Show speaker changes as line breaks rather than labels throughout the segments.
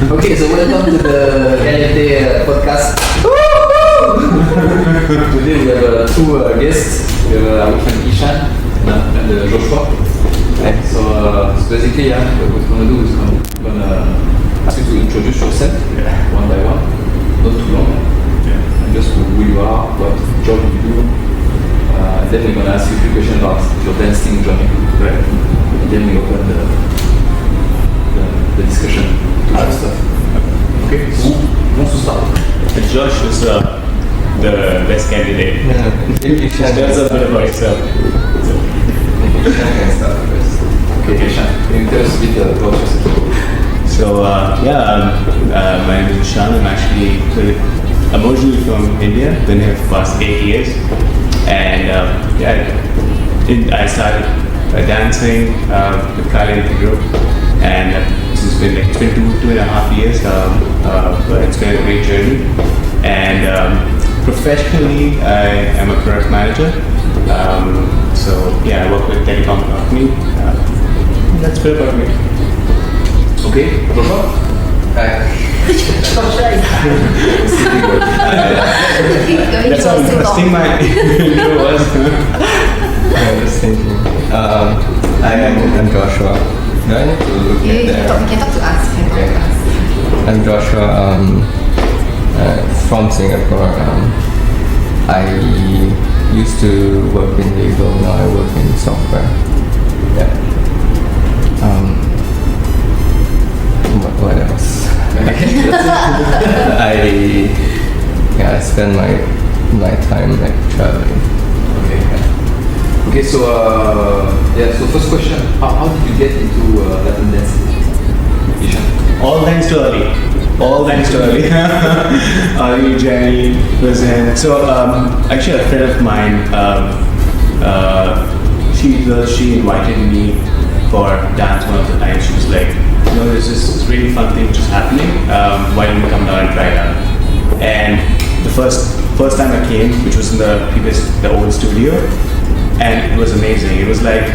Okay, so welcome to the Caliente podcast. Today we have two guests. We have our friend Ishaan and Joshua. So basically, what we're going to do is we're going to ask you to introduce yourself one by one, not too long, and just who you are, what job you do. Then we're going to ask you a few questions about your dancing journey. And then we open the discussion to other stuff. Okay, who wants to start?
Josh is the best candidate. He tells a bit about himself.
Ishaan can start first. Okay, Ishaan, can you tell us a bit about yourself?
So, my name is Ishaan. I'm originally from India, been here for the past 8 years. And I started dancing with Caliente group. And it's been 2.5 years, but it's been a great journey. And professionally, I am a product manager. I work with a telecom company. That's a bit about me.
Okay, Joshua?
That's how interesting my intro was.
I was thinking. I'm Joshua. Do I need to look at that?
You can talk to us.
Okay. I'm Joshua. From Singapore. I used to work in legal. Now I work in software. Yeah. What else? I spend my time like traveling.
Okay, so so first question, how did you get into Latin dancing? Ishaan?
All thanks to Ali. Ali, Jenny, was in. So actually a friend of mine, she invited me for dance one of the times. She was like, there's this really fun thing which is happening. Why don't you come down and try it out? And the first time I came, which was in the old studio, and it was amazing. It was like,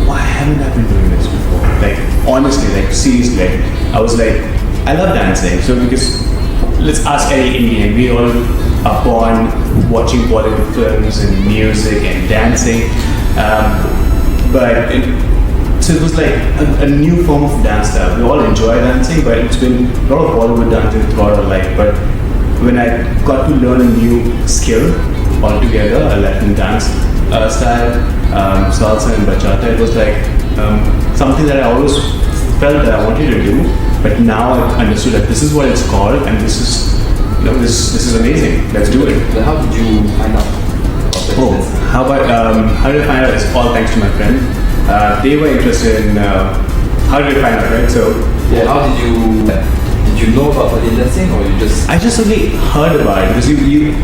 why haven't I been doing this before? Like, honestly, like, seriously, I was like, I love dancing. So because, let's ask any Indian, we all are born watching Bollywood films and music and dancing. So it was like a new form of dance style. We all enjoy dancing, but it's been a lot of Bollywood dancing throughout our life. But when I got to learn a new skill altogether, a Latin dance style, salsa and bachata, it was like something that I always felt that I wanted to do, but now I understood that this is what it's called, and this is amazing. Let's do it.
But how did you find out?
How did I find out? It's all thanks to my friend. They were interested in how did I find out, right? So
how did you know about Latin dancing, or you just?
I just only heard about it because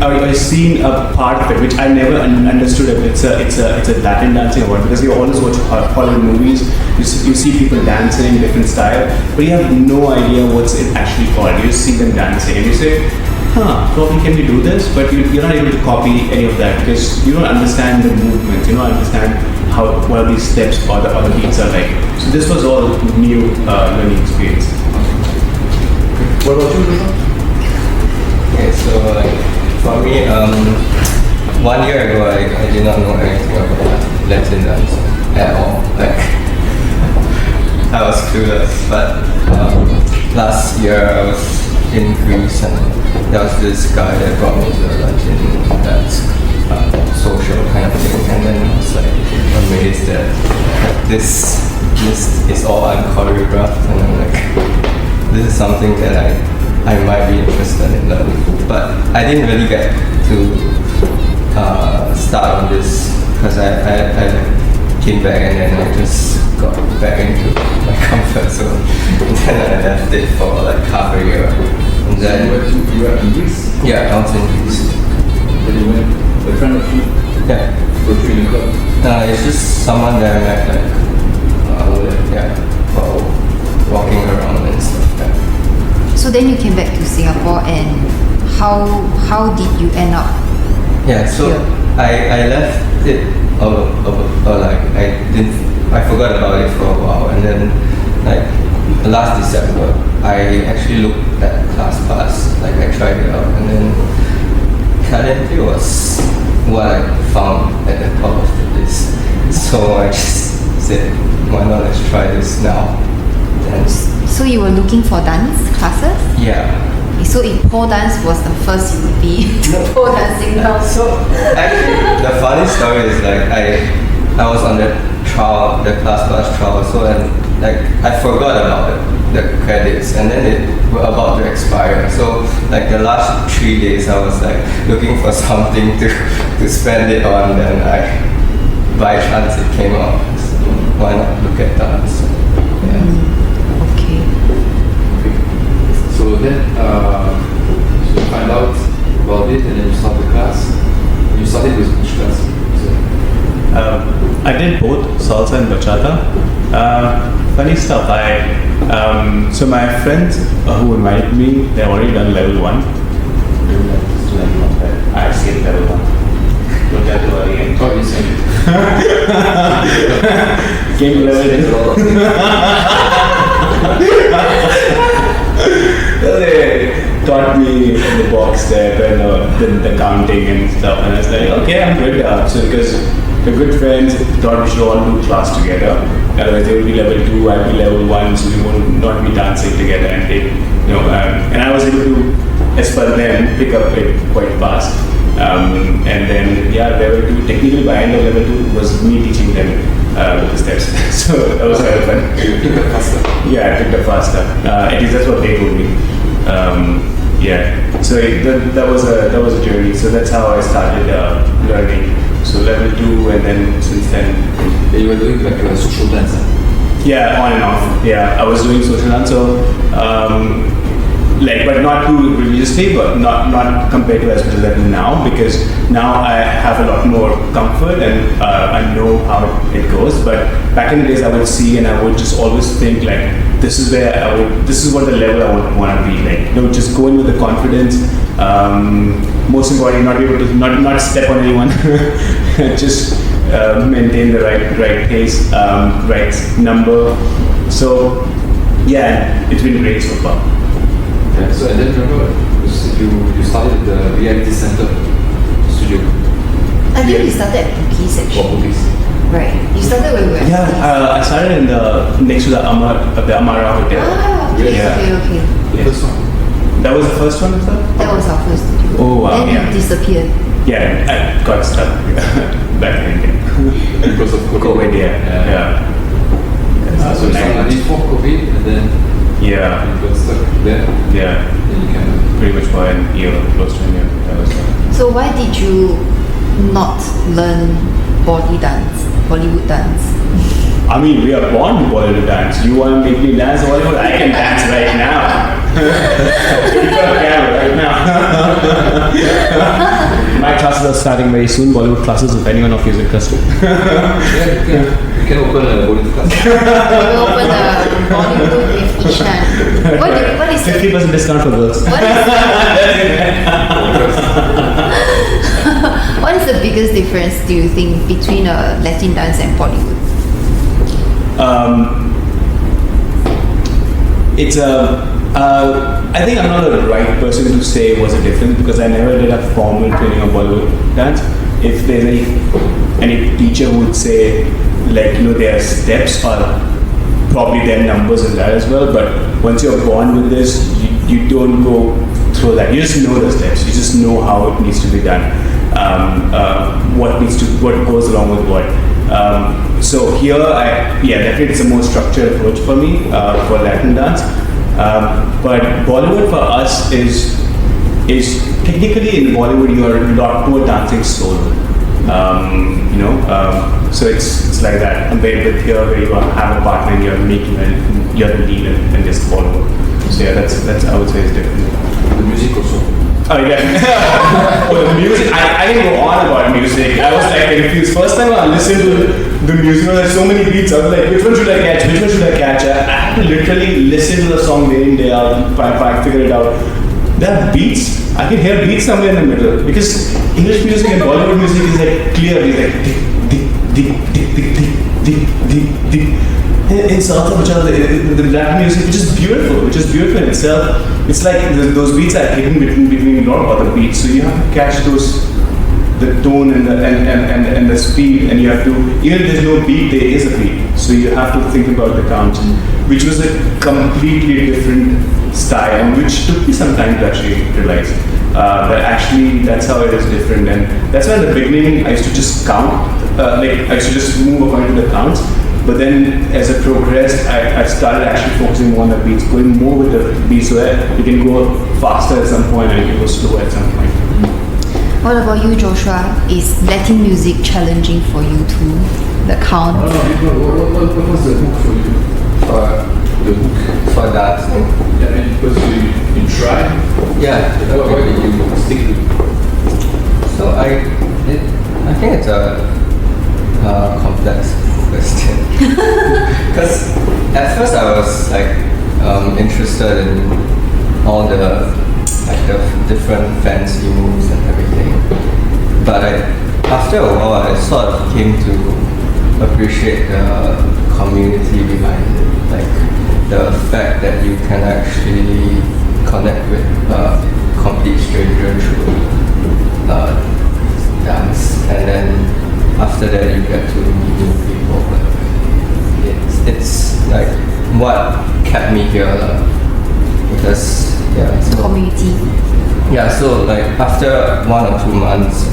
I seen a part of it which I never understood if it's a Latin dancing or what, because you always watch Hollywood movies, you see people dancing different style, but you have no idea what's it actually called. You just see them dancing and you say, probably can we do this? But you're not able to copy any of that because you don't understand the movements, you don't understand what are these steps or the beats are like. So this was all new learning experience.
What about you, Joshua?
Okay, so for me, 1 year ago, I did not know anything about Latin dance at all. I was clueless. But last year I was in Greece, and there was this guy that brought me to the Latin dance social kind of thing, and then I was like amazed that this is all unchoreographed, and I'm like, this is something that I might be interested in learning. But I didn't really get to start on this because I came back and then I just got back into my comfort zone. And then I left it for like half a year. And then
you were in Greece?
Yeah, I was in Greece.
Then you went with a friend of you?
Yeah.
Go to the club?
It's just someone that I met while walking around and stuff. Yeah.
So then you came back to Singapore, and how did you end up?
Yeah, so
here?
I left it I forgot about it for a while, and then like last December, I actually looked at ClassPass, like I tried it out, and then Caliente was what I found at the top of the list. So I just said, why not let's try this now. Then,
So you were looking for dance classes?
yeah.
So if pole dance was the first, you would be pole dancing now.
So actually, the funny story is like I was on the trial, the ClassPass trial, so and like I forgot about the credits, and then it were about to expire. So like the last 3 days, I was like looking for something to spend it on. Then by chance it came out. So why not look at dance? Yeah.
Okay.
So then you find out about it and then you start the class. And you started with which class?
I did both salsa and bachata. Funny stuff. So my friends who invited me, they already done level 1. I skipped level 1. Don't tell to again.
Oh, you said
Came to level 2. They taught me the box step and the counting and stuff, and I was like, okay, I'm good. So because we're good friends, thought we should all do class together. Otherwise, they will be level 2, I'll be level 1, so we won't not be dancing together and and I was able to, as per them, pick up it quite fast. And then level 2, technically by end of level 2 was me teaching them the steps. So that was kind of fun.
you picked up faster.
Yeah, I picked up faster. At least that's what they told me. So that was a journey. So that's how I started learning. So level 2, and then since then.
You were doing like a social dance.
Yeah, on and off. Yeah, I was doing social dance. So but not too religiously, but not compared to as much as I do now, because now I have a lot more comfort and I know how it goes. But back in the days, I would see and I would just always think like, this is what the level I would want to be like. Just go in with the confidence. Most importantly, not be able to not step on anyone. Just maintain the right pace, right number. So yeah, it's been great so far.
Yeah, so I then remember you started the reality center studio.
I think you started at Bugis
For
actually.
movies.
Right. You started when we were at Bugis.
I started in next to the Amara Hotel.
Ah, okay,
Yeah.
okay.
The first one.
That was the first one, is that?
That was our first studio.
Oh, wow,
Then
yeah.
it disappeared.
Yeah, I got stuck back in India.
Because of COVID.
COVID, yeah.
So you started before COVID and then
Yeah,
you got stuck there.
yeah.
Then you can.
Pretty much for a year, close to a year. That was
So why did you not learn Bollywood dance?
I mean, we are born to Bollywood dance. You want to make me dance Bollywood? I can dance right now. Right now. My classes are starting very soon. Bollywood classes, if anyone of you is interested.
Yeah, you can open a Bollywood class.
We open a Bollywood with Ishaan. What is
50% discount for girls.
what is the biggest difference, do you think, between a Latin dance and Bollywood?
I think I'm not the right person to say what's the difference, because I never did a formal training of Bollywood dance. If there's any teacher who would say, like, there are steps or probably there are numbers in that as well, but once you're born with this, you don't go through that. You just know the steps. You just know how it needs to be done. What goes along with what. So here, definitely it's a more structured approach for me for Latin dance. But Bollywood for us is technically, in Bollywood you're a lot more dancing solo. So it's like that compared with here where you have a partner and you're the lead and just follow. So yeah, that's I would say is different.
The music also.
Oh yeah. The music. I didn't go on about music. I was like confused. First time I listened to the music, there's so many beats. I was like, which one should I catch? Which one should I catch? I had to literally listen to the song day in, day out, figure it out. There are beats. I can hear beats somewhere in the middle, because English music and Bollywood music is like clear. It's like tick, tick, tick, tick, tick, tick. in South Africa, the black music, which is beautiful in itself. It's like those beats are hidden between a lot of other beats, so you have to catch the tone and the speed, and you have to, even if there's no beat, there is a beat, so you have to think about the count, which was a completely different style, and which took me some time to actually realize that actually that's how it is different. And that's why in the beginning I used to just count, I used to just move according to the counts. But then as I progressed, I started actually focusing more on the beats, going more with the beats so that you can go faster at some point and you can go slower at some point.
What about you, Joshua? Is Latin music challenging for you too? The count?
What was the hook for you? The hook?
For dancing.
Yeah, and because you tried.
Yeah.
Why did you stick to?
So I think it's a complex question. Because at first I was like interested in all the different fancy moves and everything. But after a while I sort of came to appreciate the community behind it. Like the fact that you can actually connect with a complete stranger through dance, and then after that you get to meet new people. It's like what kept me here, because so,
Community.
yeah, so like after 1 or 2 months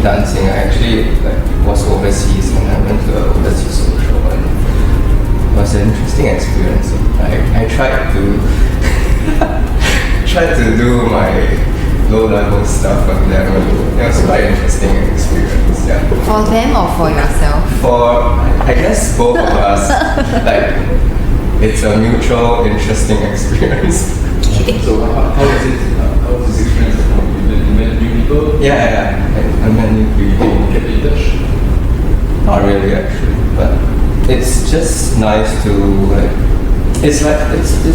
dancing, I actually was overseas, and I went to an overseas social, and it was an interesting experience. I tried to do my low-level stuff with them, and it was quite an interesting experience. Yeah.
For them or for yourself?
For I guess both of us, it's a mutual interesting experience.
So how was it? How was this experience? You met new people?
Yeah. I met new people.
Kept in touch?
Not really, actually, but it's just nice to it's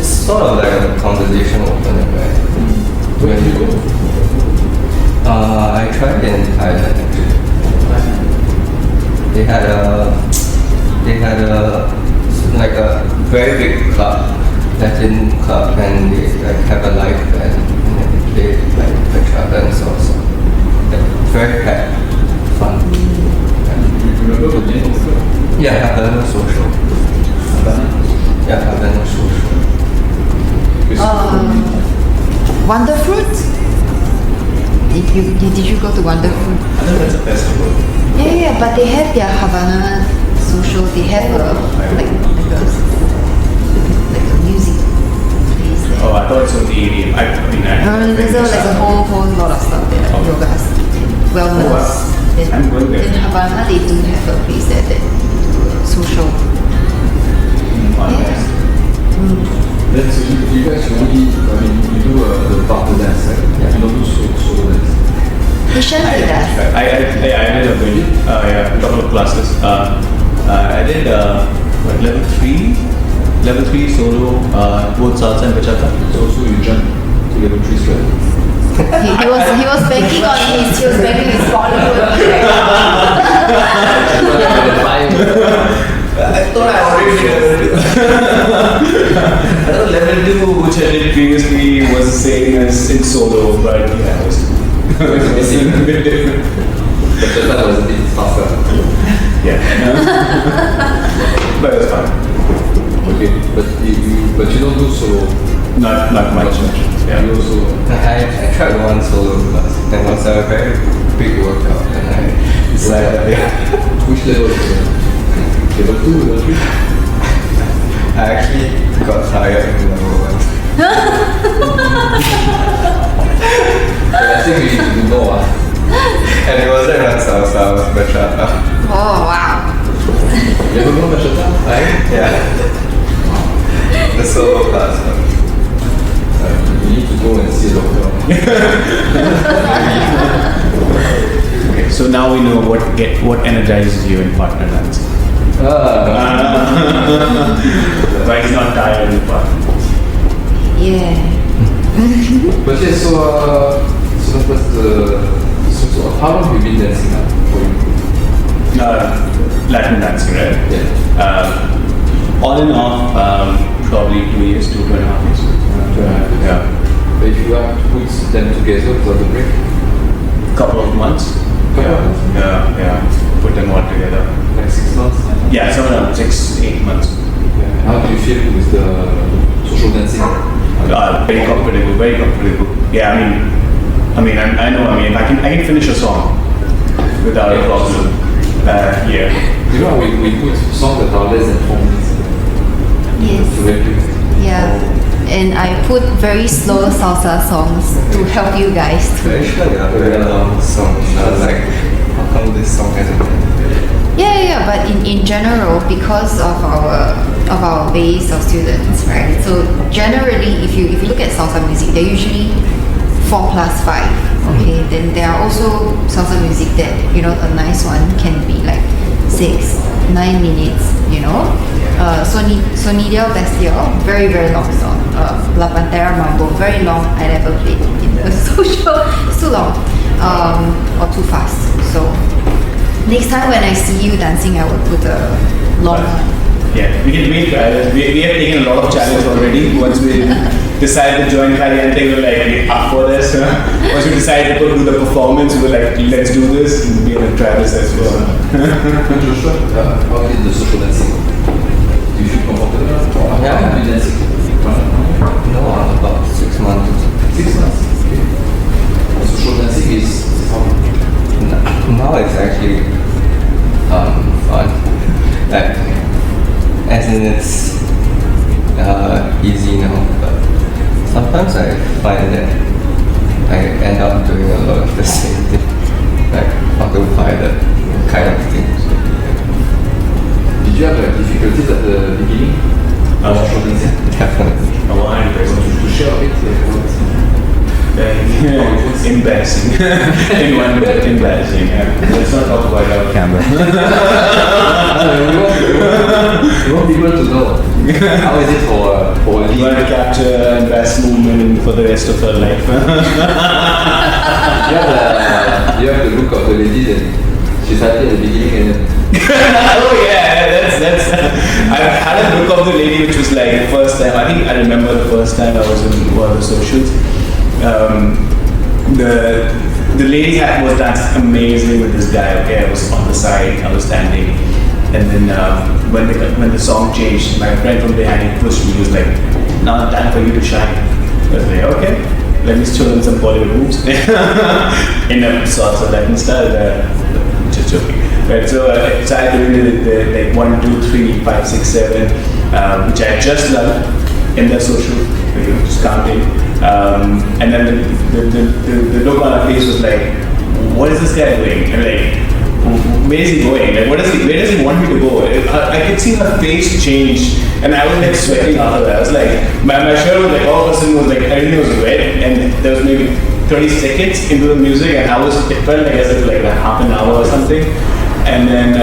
sort of like a conversation opener, right?
Where did you go?
I tried in Thailand, actually. They had a very big club, Latin club, and they have a live band, and then they play bachata and salsa. Very packed, fun.
You remember the name of the club?
Yeah, Havana Social. Yeah, Havana Social.
Wonder Fruit? Did you go to Wonder Fruit?
I think that's a festival.
Yeah, but they have their Havana social. They have like a music place there.
Oh, I thought it's on the EDM.
There's a whole lot of stuff there, like yogas, wellness.
I'm going there.
In Havana, they do have a place there that social. Yeah.
Then so you guys only, you do the partner dance, right?
Yeah.
You don't do solo dance.
Ishaan did that.
I did a couple of classes. I did level 3 solo, both salsa and bachata.
So you jump to level 3 straight.
He was banking on his Bollywood.
I thought I already did. I thought level 2, which I did previously, was the same as in solo, but yeah, it was a bit different.
But that was a bit faster.
Yeah. But it was fun.
Okay, but you don't do solo.
Not much. Yeah.
You also.
I tried one solo class, and it was a very big workout, and I decided,
Which level? Level 2, level 3?
I actually got tired in level 1.
But I think we need to do more.
And it wasn't even salsa, it was bachata.
Oh wow.
You ever gone bachata?
Yeah. The solo class.
You need to go and see a doctor.
Okay, so now we know what energizes you in partner dancing. Why he's not tired in partner.
Yeah.
But yeah, so how long have you been dancing now? For you?
Latin dancing, right?
Yeah.
On and off, probably 2 years, 2.5 years. Yeah.
But if you have to put them together without a break,
Couple of months. Yeah. Put them all together.
like 6 months, 9 months.
Yeah, somewhere around 6-8 months.
Yeah. How do you feel with the social dancing?
Very comfortable, very comfortable. Yeah, I know. I can finish a song without a problem. Yeah.
You know, we put songs that are less than 4 minutes
Yes.
to help you.
Yeah. And I put very slow salsa songs to help you guys too.
Very sure, yeah, very long song. I was like, how come this song hasn't been?
Yeah, but in general, because of our base of students, right? So generally, if you look at salsa music, they're usually 4 plus 5. Okay, then there are also salsa music that a nice one can be like 6, 9 minutes. Sonido Bestial, very very long song. La Pantera Mambo, very long. I never played it in the social. It's too long, or too fast. So next time when I see you dancing, I will put a long one.
Yeah, we have taken a lot of challenge already. Once we decided to join Caliente, we were like up for this. Once we decided to do the performance, we were like, let's do this and we're gonna try this as well.
Joshua, how is the social dancing? Do you feel comfortable?
Yeah.
How have you dancing?
No, about 6 months.
6 months. Okay. Social dancing is how?
Now it's actually fun. Like, as in it's easy now, but sometimes I find that I end up doing a lot of the same thing, like autopilot kind of thing. So,
Did you have difficulties at the beginning? Social dancing?
definitely.
To share a bit?
Embarrassing. In one word, embarrassing. Yeah. Let's not talk about our camera.
We want people to know. How is it for a
We want to capture and best movement for the rest of her life.
You have the look of the lady that she's happy at the beginning and then
Oh yeah, that's. I had a look of the lady which was like the first time. I think I remember the first time I was in one of the socials. The lady was dancing amazingly with this guy. Okay, I was on the side, I was standing, and then when the song changed, my friend from behind he pushed me. He was like, "Now time for you to shine." I was like, "Okay, let me show them some Bollywood moves in a salsa Latin style." Just joking. Right, so I started doing the like 1, 2, 3, 5, 6, 7, which I just learned in the social, just counting. And then the look on her face was like, what is this guy doing? And like, where is he going? Like, where does he want me to go? I could see her face change, and I was like sweating after that. I was like, my shirt was like, all of a sudden was like, everything was wet, and there was maybe 30 seconds into the music, and it felt like as if like half an hour or something. And then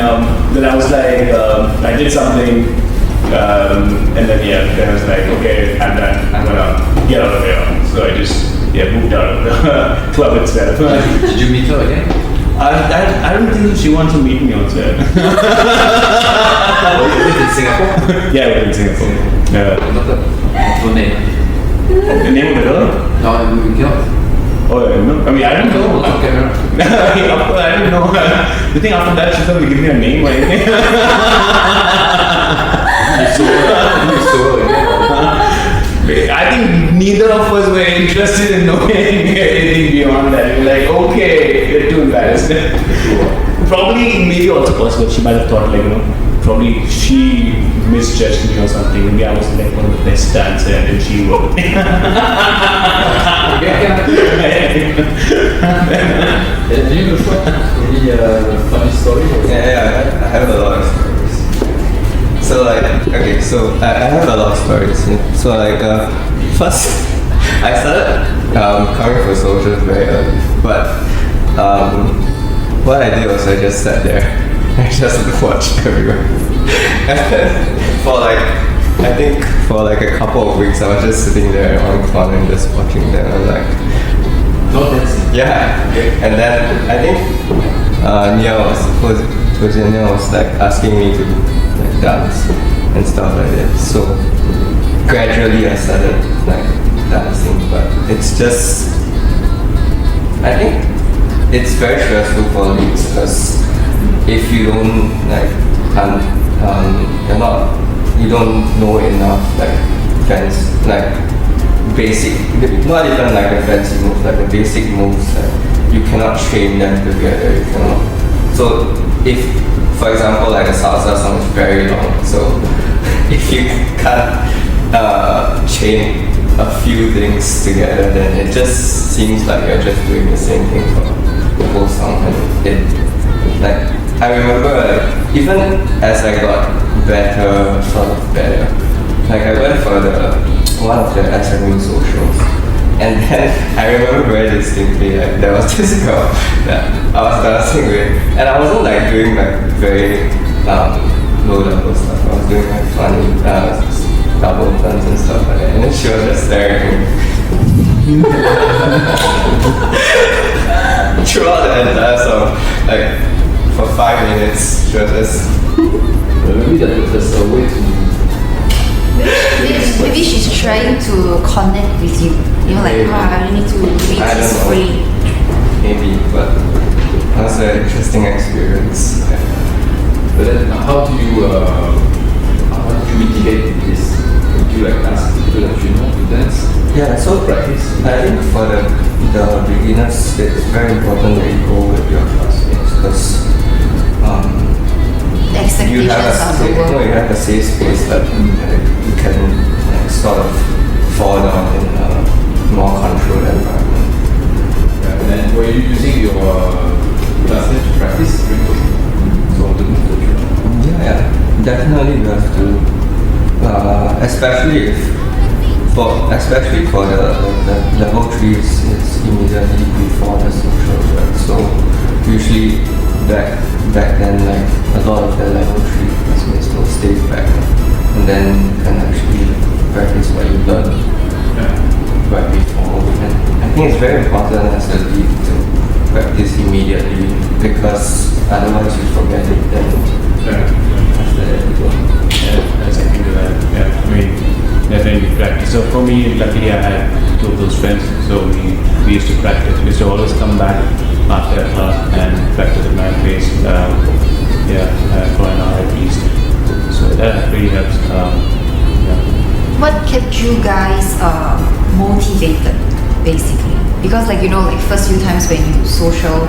I was like, I did something, and then I was like, okay, I'm done. I'm gonna get out of here. So I just moved out of the club itself.
Did you meet her again?
I don't think she wants to meet me outside.
Was it in Singapore?
Yeah, it was in Singapore.
Not her name.
The name of the girl?
No, we cannot.
Oh, no. I mean, I don't know.
Not on camera.
I don't know. You think after that she's going to give me a name or anything? I think neither of us were interested in knowing anything beyond that. We were like, okay, you're too embarrassed. Probably, maybe also possible, she might have thought like, probably she misjudged me or something. Maybe I was like one of the best dancers and she was.
Do you know any funny story?
Yeah, I have a lot of stories. So like, okay, so I have a lot of stories. So like, first, I started coming for socials very early, but what I did was I just sat there and just watched everyone. And then for like, I think for like a couple of weeks, I was just sitting there on fun and just watching them. I was like,
Not dancing.
yeah. And then I think Nia was Virginia was like asking me to like dance and stuff like that. So gradually I started like dancing, but it's just, I think it's very stressful for leads because if you don't like you don't know enough like like basic, not even like the fancy moves, like the basic moves, like you cannot train them together. You cannot. So if, for example, like a salsa song is very long, so if you can't chain a few things together, then it just seems like you're just doing the same thing for the whole song. And it, like, I remember like, even as I got better, like I went for one of the SMU socials, and then I remember very distinctly, like there was this girl that I was dancing with, and I wasn't like doing like very low level stuff. I was doing like funny double turns and stuff like that, and then she was just staring at me throughout the entire song, like for 5 minutes. She was just
maybe that's a way to.
Maybe she's trying to connect with you. You know, like, I need to reach this free.
Maybe, but that was an interesting experience.
But then, how do you mitigate this? Do you like ask people that you know to dance?
Yeah, so
practice.
I think for the beginners, it's very important that you go with your classmates because you have a safe space that you can like, sort of fall down in a more controlled environment.
Yeah, and then were you using your classmates to practice during some of the moves that you know?
Yeah, definitely you have to, especially for the level 3s, it's immediately before the socials, right? So usually back then, like a lot of the level 3 classmates will stay back, and then you can actually practice what you learned right before. And I think it's very important as a lead to practice immediately because otherwise you forget it. Then after that you go.
Yeah, that's something to that. Yeah, I mean, definitely practice. So for me, luckily I had two of those friends, so we used to practice. We used to always come back after class and practice at my place. For an hour at least. So that really helps.
What kept you guys motivated, basically? Because like, you know, like first few times when you social,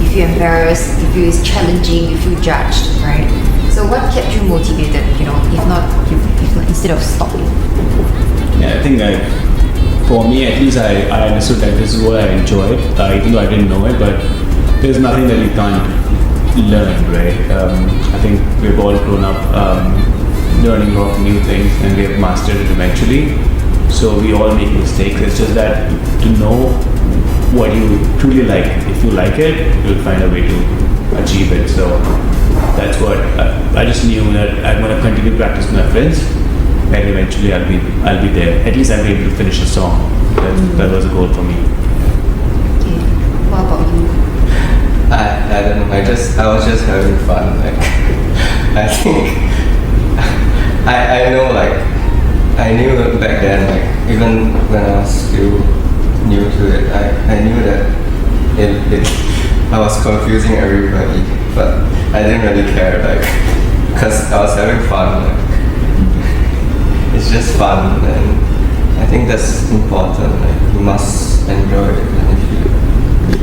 you feel embarrassed, you feel it's challenging, you feel judged, right? So what kept you motivated, you know, if not instead of stopping?
Yeah, I think for me at least I understood that this is what I enjoyed, even though I didn't know it, but there's nothing that you can't learn, right? I think we've all grown up learning a lot of new things and we have mastered it eventually. So we all make mistakes. It's just that to know what you truly like, if you like it, you'll find a way to achieve it. So that's what I just knew that I'm going to continue to practice with my friends, and eventually I'll be there. At least I'll be able to finish a song. That was a goal for me.
Okay. What about you?
I don't know. I was just having fun. Like I think I know. Like I knew back then. Like even when I was still new to it, I knew that I was confusing everybody, but I didn't really care. Like because I was having fun. Like it's just fun, and I think that's important. Like you must enjoy it, and if you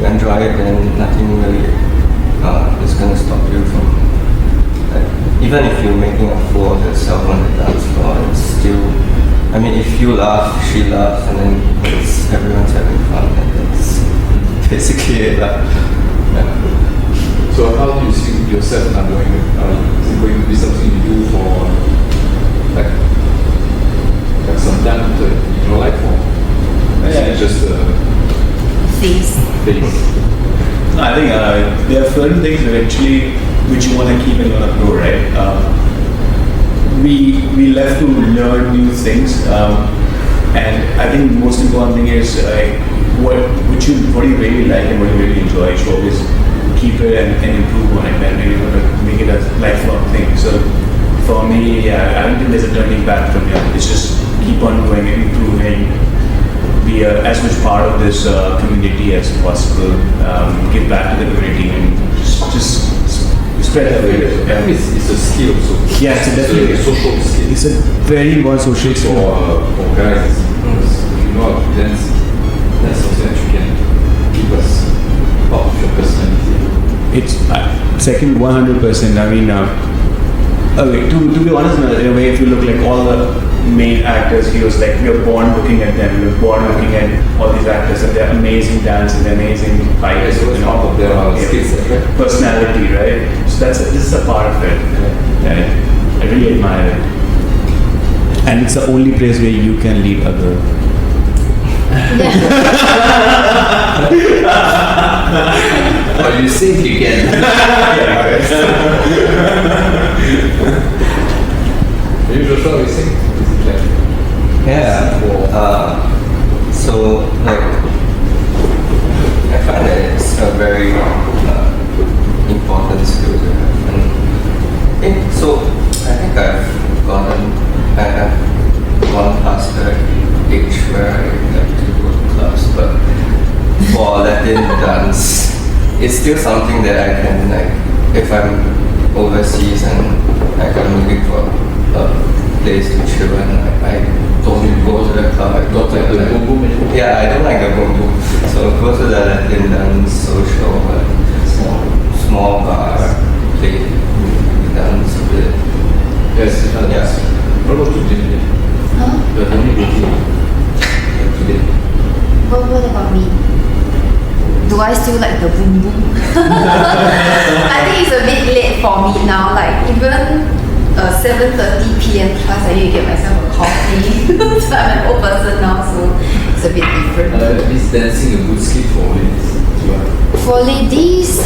enjoy it, then nothing really is gonna stop you from. Like, even if you're making a fool of yourself on the dance floor, it's still. I mean, if you laugh, she laughs, and then everyone's having fun, and that's basically it. Yeah.
So how do you see yourself now doing it? Is it going to be something you do for like some time in your life, or is it just
Phase.
No, I think there are certain things eventually which you want to keep and you want to grow, right? We love to learn new things, and I think the most important thing is what you really like and what you really enjoy. You should always keep it and improve on it, and you know, to make it a lifelong thing. So for me, yeah, I don't think there's a turning back from here. It's just keep on going and improving, be as much part of this community as possible, give back to the community, and just spread that way.
I think it's a skill also.
Yeah, it's definitely
a social skill.
It's a very more social skill.
For guys, if you know how to dance, that's something that you can give us part of your personality.
It's second 100%. I mean, okay, to be honest, in a way, if you look like all the main actors, he was like, we're born looking at them, we're born looking at all these actors, and they're amazing dancers, they're amazing fighters,
So it's part of their skills, right?
personality, right? So this is a part of it. Yeah. I really admire it. And it's the only place where you can lead other.
Or you think you can. You Joshua, you think? Is it like
Yeah. So like I find that it's a very important skill to have. And so I think I've gone past the age where I like to go to clubs, but for Latin dance, it's still something that I can like if I'm overseas and like I'm looking for a place to chill and I don't go to the club. I go to
like the boom boom anymore?
Yeah, I don't like the boom boom. So go to the Latin dance social, small bar, play dance a bit.
Yes,
Yeah.
What about today?
Huh?
You're the only today.
What about me? Do I still like the boom boom? I think it's a bit late for me now. Like even 7:30 p.m. class, I need to get myself a coffee. So I'm an old person now, so it's a bit different.
Is dancing a good skill for ladies?
For ladies,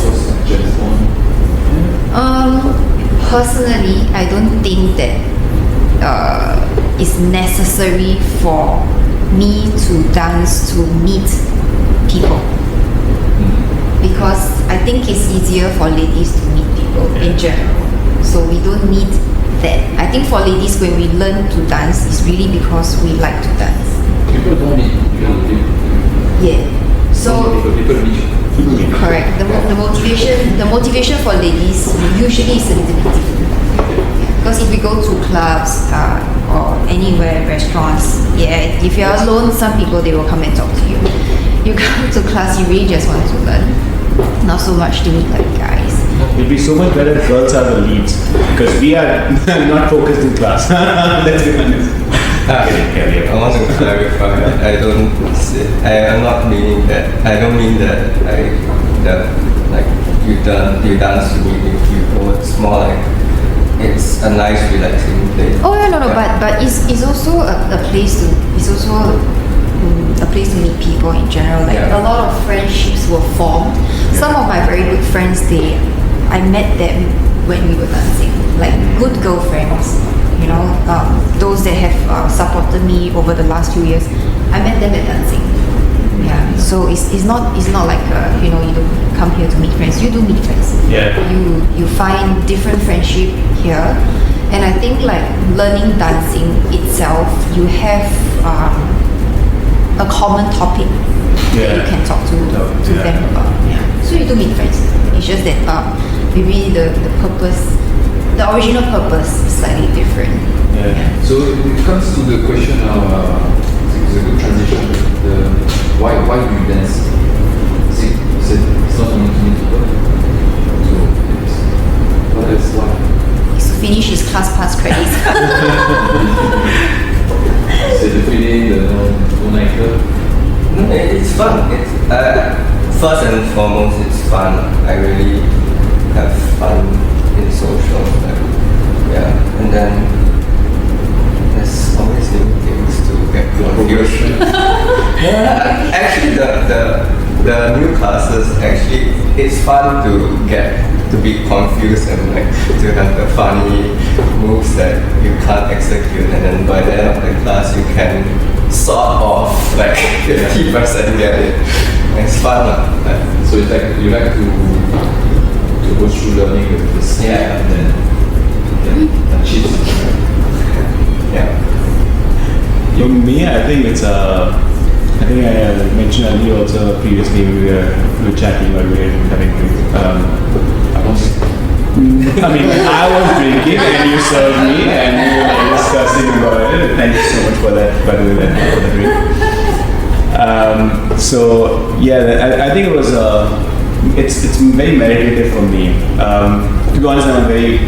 personally, I don't think that it's necessary for me to dance to meet people. Because I think it's easier for ladies to meet people in general. So we don't need that. I think for ladies, when we learn to dance, it's really because we like to dance.
People don't meet.
Yeah. So
People meet you.
correct. The motivation for ladies usually is a little bit different. Because if we go to clubs or anywhere, restaurants, yeah, if you're alone, some people they will come and talk to you. You come to class, you really just want to learn, not so much to meet like guys.
It'd be so much better if girls are the leads, because we are not focused in class. Let's be honest.
I want to clarify. I'm not meaning that. I don't mean that like you dance to meet new people. It's more like it's a nice relaxing place.
Oh no, but it's also a place to meet people in general. Like a lot of friendships were formed. Some of my very good friends, I met them when we were dancing. Like good girlfriends, you know, those that have supported me over the last few years. I met them at dancing. Yeah. So it's not like you know, you don't come here to meet friends. You do meet friends.
Yeah.
You find different friendship here, and I think like learning dancing itself, you have a common topic that you can talk to them about. Yeah. So you do meet friends. It's just that maybe the purpose, the original purpose is slightly different.
Yeah.
So it comes to the question of it's a good transition. Why do you dance? It's not only to meet people. So what else? Why?
Is to finish his class pass credits.
Is the feeling, the night?
It's fun. It's first and foremost, it's fun. I really have fun in social. And then there's always new things to get confused. Actually, the new classes it's fun to be confused and like to have the funny moves that you can't execute, and then by the end of the class you can sort of like 50% get it. It's fun.
So it's like you like to go through learning the skill and then achieve something. Yeah.
For me, I think it's I think I mentioned earlier also previously we were chatting or we were having I mean, I was drinking and you served me and we were like discussing about it. Thank you so much for that, by the way, for the drink. So yeah, I think it was it's very meditative for me. To be honest, I'm a very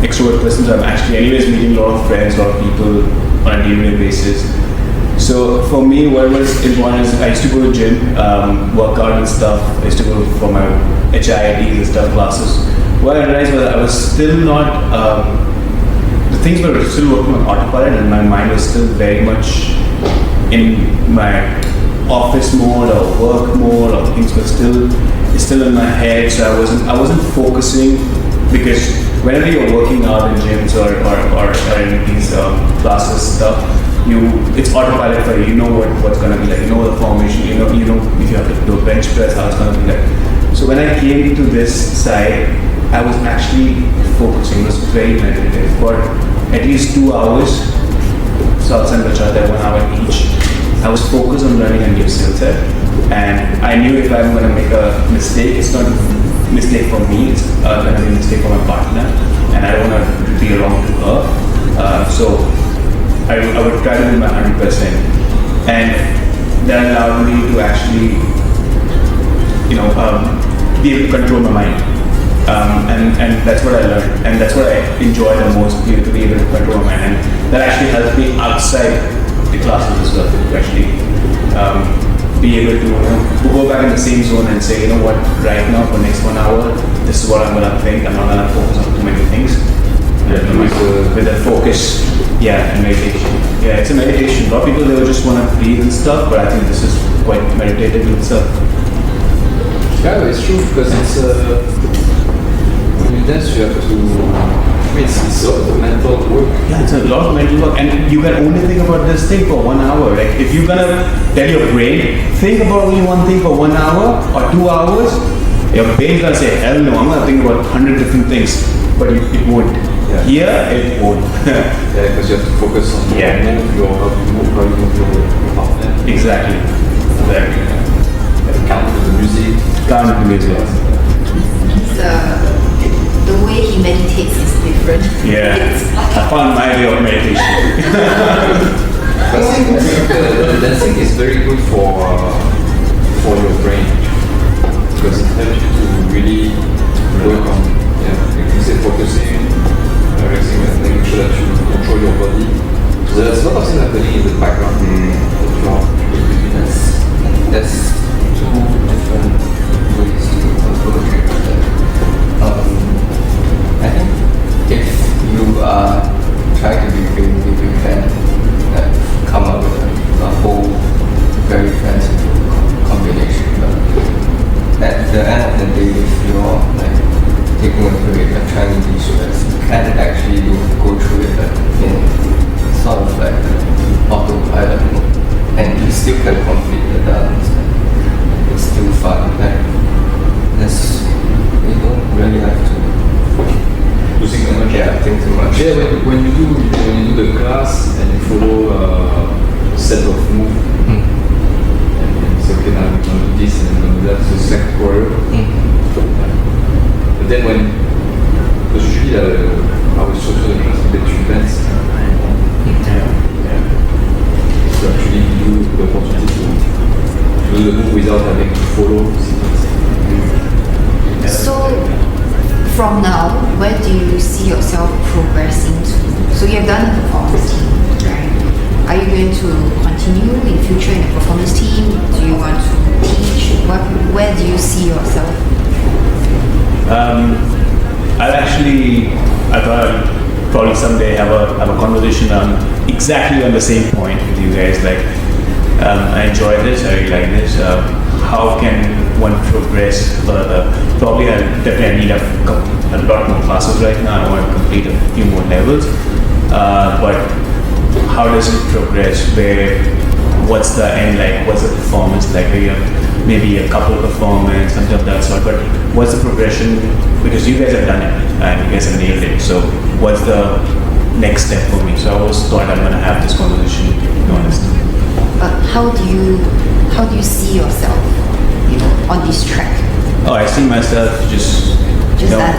extrovert person, so I'm actually anyways meeting a lot of friends, a lot of people on a daily basis. So for me, what was important is I used to go to gym, work out and stuff. I used to go for my HIITs and stuff classes. What I realized was I was still not, the things were still working on autopilot and my mind was still very much in my office mode or work mode, or things were still in my head. So I wasn't focusing, because whenever you're working out in gyms or in these classes stuff, it's autopilot for you. You know what's gonna be like. You know the formation. You know if you have to do a bench press, how it's gonna be like. So when I came to this side, I was actually focusing. It was very meditative for at least 2 hours. Salsa and bachata, 1 hour each. I was focused on learning a new skill set, and I knew if I'm gonna make a mistake, it's not a mistake for me. It's gonna be a mistake for my partner, and I don't want to be wrong to her. So I would try to do my 100%, and that allowed me to actually, be able to control my mind, and that's what I learned, and that's what I enjoy the most, to be able to control my mind, and that actually helped me outside the classes as well, to actually be able to go back in the same zone and say, you know what, right now for next 1 hour, this is what I'm gonna think. I'm not gonna focus on too many things. With a focus, and meditation. Yeah, it's a meditation. A lot of people, they would just want to breathe and stuff, but I think this is quite meditative in itself.
Yeah, it's true, because it's when you dance, you have to. I mean, it's a lot of mental work.
Yeah, it's a lot of mental work, and you can only think about this thing for 1 hour. Like if you're gonna tell your brain, think about only one thing for 1 hour or 2 hours, your brain's gonna say, hell no, I'm gonna think about 100 different things, but it won't. Yeah. Here, it won't.
Because you have to focus on how you move your partner.
Exactly.
Count with the music.
Count with the music.
The way he meditates is different.
Yeah. I found my way of meditation.
I think dancing is very good for your brain, because it helps you to really work on, like you say, focusing, relaxing, and making sure that you control your body. So there's a lot of things happening in the background that
That's two different ways to approach it. I think if you are trying to be creative, you can come up with a whole very fancy combination. But at the end of the day, if you're like taking a break and trying to de-stress, you can actually go through it in sort of like autopilot mode, and you still can complete the dance. It's still fun. Like you don't really have to
think too much.
Yeah, think too much.
Yeah, when you do the class and you follow a set of moves, and it's okay, now we're gonna do this and we're gonna do that, so it's like choreo. But then because usually I will structure the class with the two bands. To actually give you the opportunity to do the move without having to follow.
So, from now, where do you see yourself progressing to? So you have done the performance team, right? Are you going to continue in future in the performance team? Do you want to teach? Where do you see yourself?
I thought I'd probably someday have a conversation exactly on the same point with you guys. Like, I enjoy this, I really like this. How can one progress further? Probably I definitely need a lot more classes right now. I want to complete a few more levels. But how does it progress? what's the end like, what's the performance like, maybe a couple performance, something of that sort, but what's the progression, because you guys have done it and you guys have nailed it, so what's the next step for me? So I always thought I'm going to have this conversation, to be honest.
But how do you see yourself, on this track?
Oh, I see myself just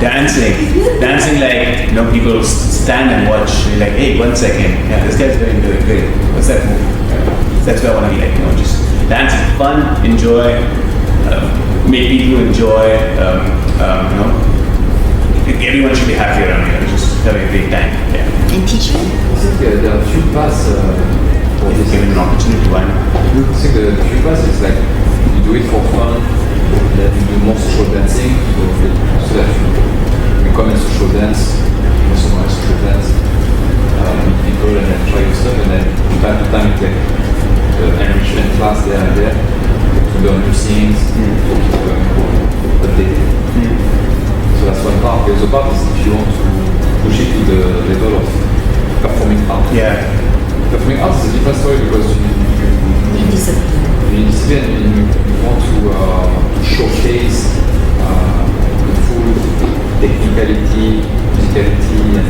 dancing like, people stand and watch, like, hey, 1 second, yeah, this guy's doing great. What's that move? That's where I want to be like, just dancing, fun, enjoy, make people enjoy, everyone should be happy around here, just having a great time. Yeah.
And teaching?
I think there are a few paths for this.
Given an opportunity, why not?
I think the few paths is like you do it for fun, then you do more social dancing, so that you come in social dance, also more social dance, meet people and then try your stuff, and then from time to time you take the enrichment class there and there to learn new things, to update. So that's one part. The other part is if you want to push it to the level of performing art.
Yeah.
Performing art is a different story because you
Need discipline.
you discipline and you want to showcase the full technicality, musicality, and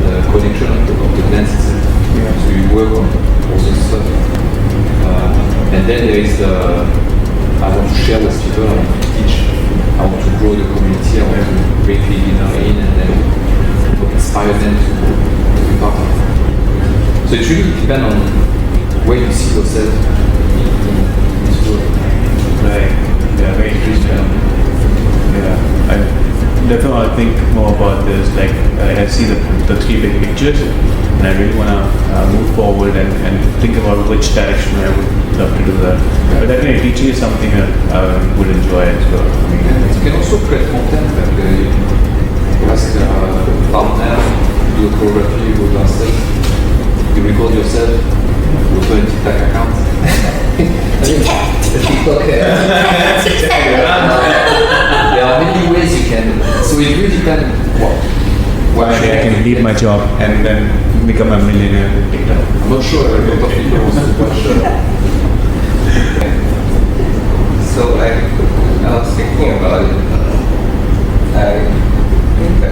the connection of the dance itself.
Yeah.
So you work on all this stuff. And then there is I want to share with people, I want to teach, I want to grow the community, I want to bring beginner in and then inspire them to be part of it. So it really depends on where you see yourself in this world.
Right. Yeah, very interesting. Yeah. I definitely want to think more about this. Like, I see the three big pictures, and I really want to move forward and think about which direction I would love to do that. But definitely teaching is something that I would enjoy as well. I mean,
You can also create content, like you ask a partner, do a choreography, you go downstairs, you record yourself, you open a TikTok account. TikTok. There are many ways you can, so it really depends what
I can leave my job and then become a millionaire with TikTok.
I'm not sure a lot of people want to watch.
So I was thinking about it. I think I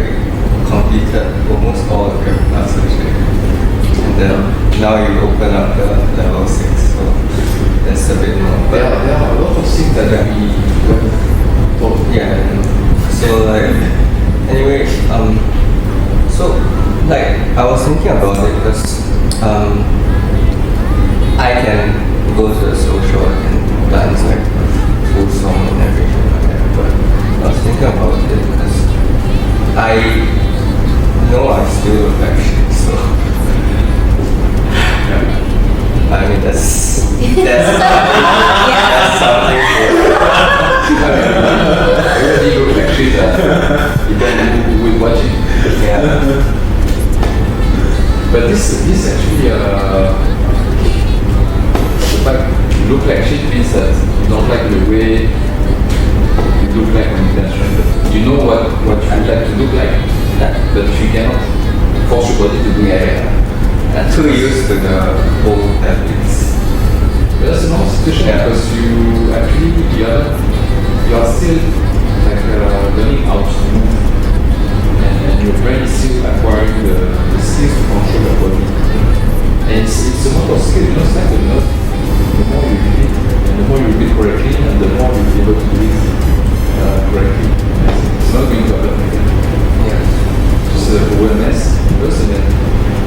completed almost all of your classes. And then now you open up the level 6, so that's a bit more.
There are a lot of things that we talk.
Yeah. So anyway, so I was thinking about it because I can go to a social and dance full song and everything like that. But I was thinking about it because I know I still look like shit, so I mean that's something. That's something.
Everybody looks like shit. Depending who is watching.
Yeah.
But this actually, the fact you look like shit means that you don't like the way you look like when you dance. You know what you would like to look like, but you cannot force your body to do it.
I'm too used to the old habits.
But that's a normal situation because you are still learning how to move, and your brain is still acquiring the skills to control your body. And it's a matter of skill, it's like a note. The more you repeat, and the more you repeat correctly, and the more you'll be able to do it correctly. It's not going to happen again.
Yeah.
Just awareness first, and then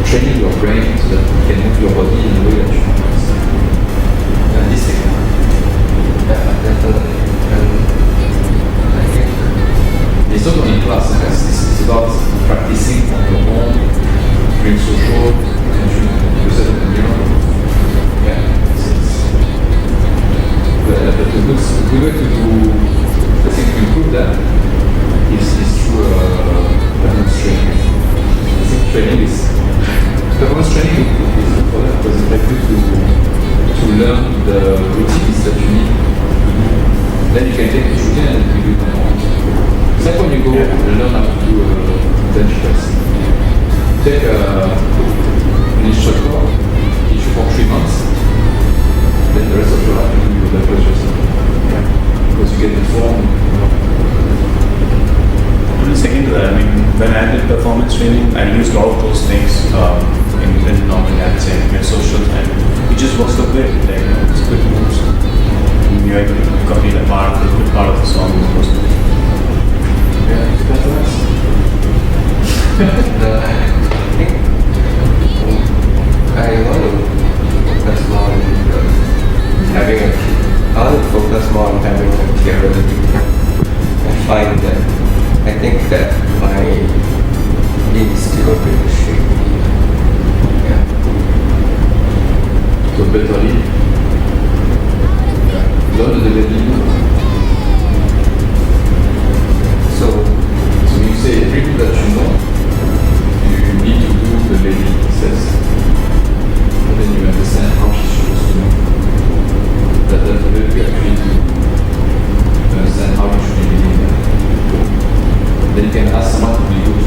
training your brain so that you can move your body in a way that you want. And this technique.
Yeah, definitely. I think
it's not only class, it's about practicing on your own, doing social, and yourself in general. Yeah. But the good way to do, I think to improve that is through performance training. I think performance training is good for that because it helps you to learn the routines that you need to do. Then you can take the routine and you do it on your own. It's like when you go learn how to do bench press. Take an instructor, teach you for 3 months,
performance training. I used a lot of those things in normal dancing and social, and it just works so great. Like, it's good moves. And you're able to copy the part, the good part of the song.
Yeah, that's nice.
I think I want to focus more on having a clearer view. I find that I think that my insecurity should be
So better lead. Learn the lead. So you say everything that you know, you need to do the lady says. And then you understand how she's supposed to know. That's the way we actually do. You understand how you should be leading them. Then you can ask someone to be good.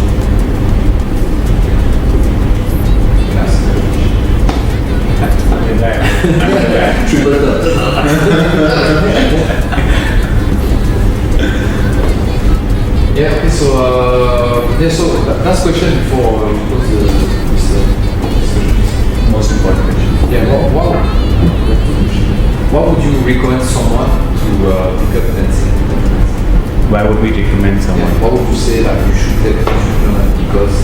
You can ask them. Triple Yeah, okay, so last question before close this discussion.
Most important question.
Yeah, what would you recommend someone to pick up dancing?
Why would we recommend someone?
Yeah, what would you say like you should learn because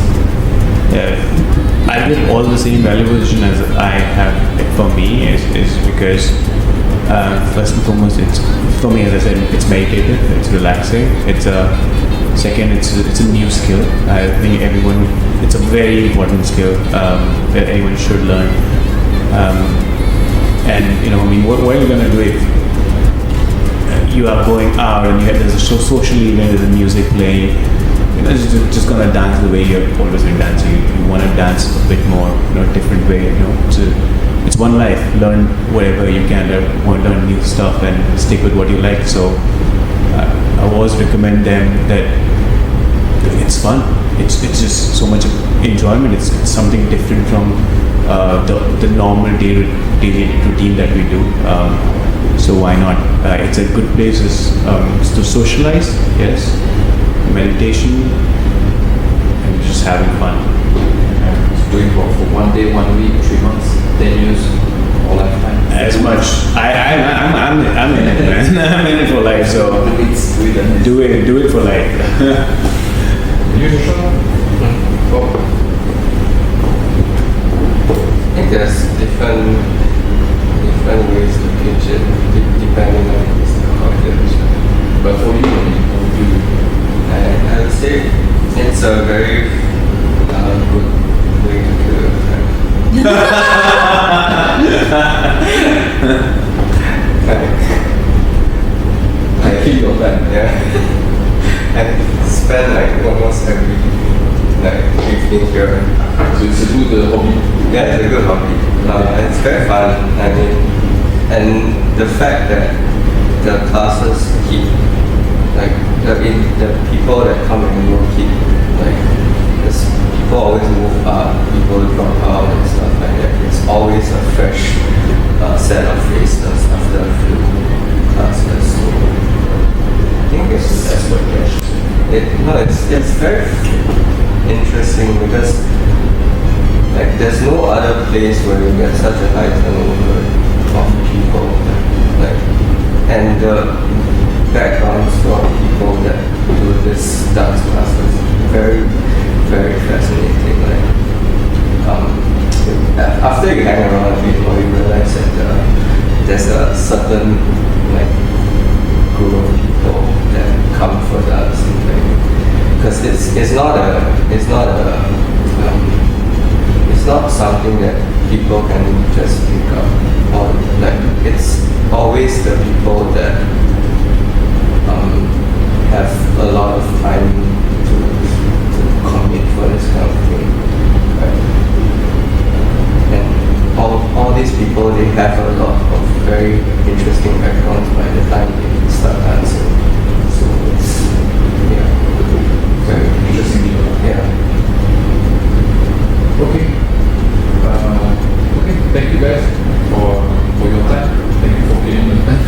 I give all the same valuation as I have for me is because first and foremost, it's for me, as I said, it's meditative, it's relaxing, it's a second, it's a new skill. I think it's a very important skill that everyone should learn. And what are you gonna do if you are going out and there's a social event, there's a music playing? You're just gonna dance the way you've always been dancing. You want to dance a bit more, different way. It's one life. Learn whatever you can. Learn new stuff and stick with what you like. So I always recommend them that it's fun. It's just so much enjoyment. It's something different from the normal daily routine that we do. So why not? It's a good place to socialize. Yes. Meditation and just having fun.
Doing for 1 day, 1 week, 3 months, 10 years, or lifetime.
As much. I'm in it, man. I'm in it for life. So do it for life.
You Joshua?
I think there's different ways to pitch it depending on the audience.
But for you,
I would say it's a very good way to do it.
I kill your time.
Yeah. I spend almost every evening here.
So it's a good hobby.
Yeah, it's a good hobby. It's very fun. I mean, and the fact that the classes keep the people that come and go keep there's people always move up, people drop out and stuff like that. It's always a fresh set of faces after a few classes. So I think that's what it's very interesting because there's no other place where you get such a high turnover of people and the backgrounds for people that do this dance classes very, very fascinating. After you hang around a bit more, you realize that there's a certain group of people that come for dance, because it's not something that people can just pick up on. It's always the people that have a lot of time to commit for this kind of thing. And all these people, they have a lot of very interesting backgrounds by the time they start dancing. So it's, very interesting. Yeah.
Okay. Okay. Thank you guys for your time. Thank you for giving me time.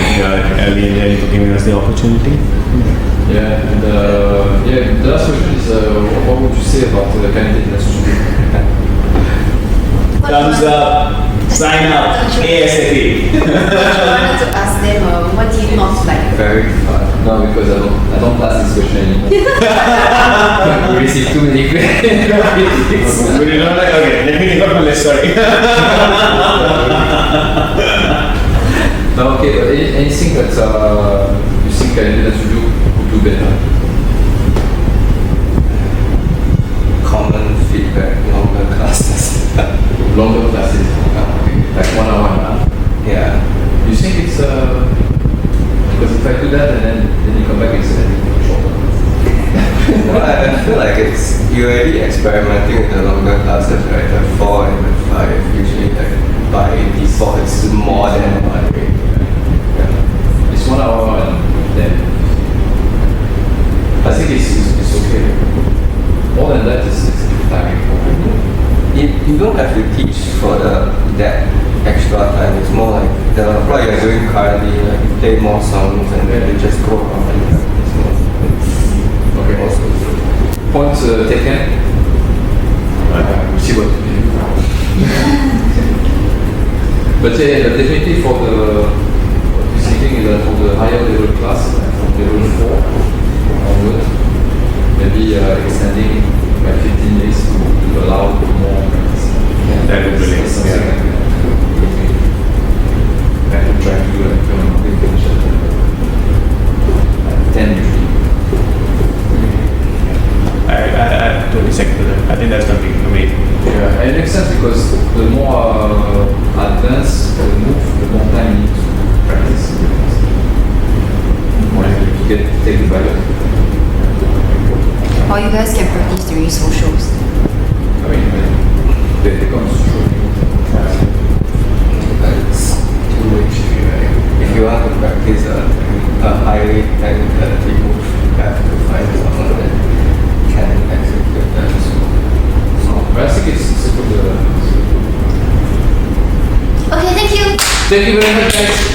And Ali and Jenny for giving us the opportunity.
Yeah, and the last question is, what would you say about the Caliente Chat studio?
Thumbs up. Sign up. ASAP.
I wanted to ask them, what do you not like?
Very fun.
No, because I don't pass this question anymore. We receive too many questions.
We don't like, okay, let me take out my list, sorry.
No, okay, but anything that you think Caliente Chat studio could do better?
Common feedback, longer classes.
Longer classes, like 1 hour and a half.
Yeah.
You think it's because if I do that and then you come back, it's shorter.
Well, I feel like you're already experimenting with the longer classes, right? The 4 and the 5 usually like by default it's more than 1 week. Yeah.
It's 1 hour and then I think it's okay. More than that is tiring.
You don't have to teach for that extra time. It's more like what you're doing currently, like you play more songs and then you just go around and practice more.
Okay.
Also,
Point taken. We'll see what to do. But definitely for what you're thinking is that for the higher level class, like from level 4 onward, maybe extending by 15 minutes to allow more practice.
That would be really,
something
yeah.
I could try to do like finish at 10 usually.
I totally second to that. I think that's something amazing.
Yeah, and it makes sense because the more advanced the move, the more time you need to practice. The more you need to take the pilot.
Or you guys can practice during socials.
I mean, they become true.
it's too risky, right? If you want to practice a highly technical move, you have to find someone that can execute that.
But I think it's a good.
Okay, thank you.
Thank you very much, guys.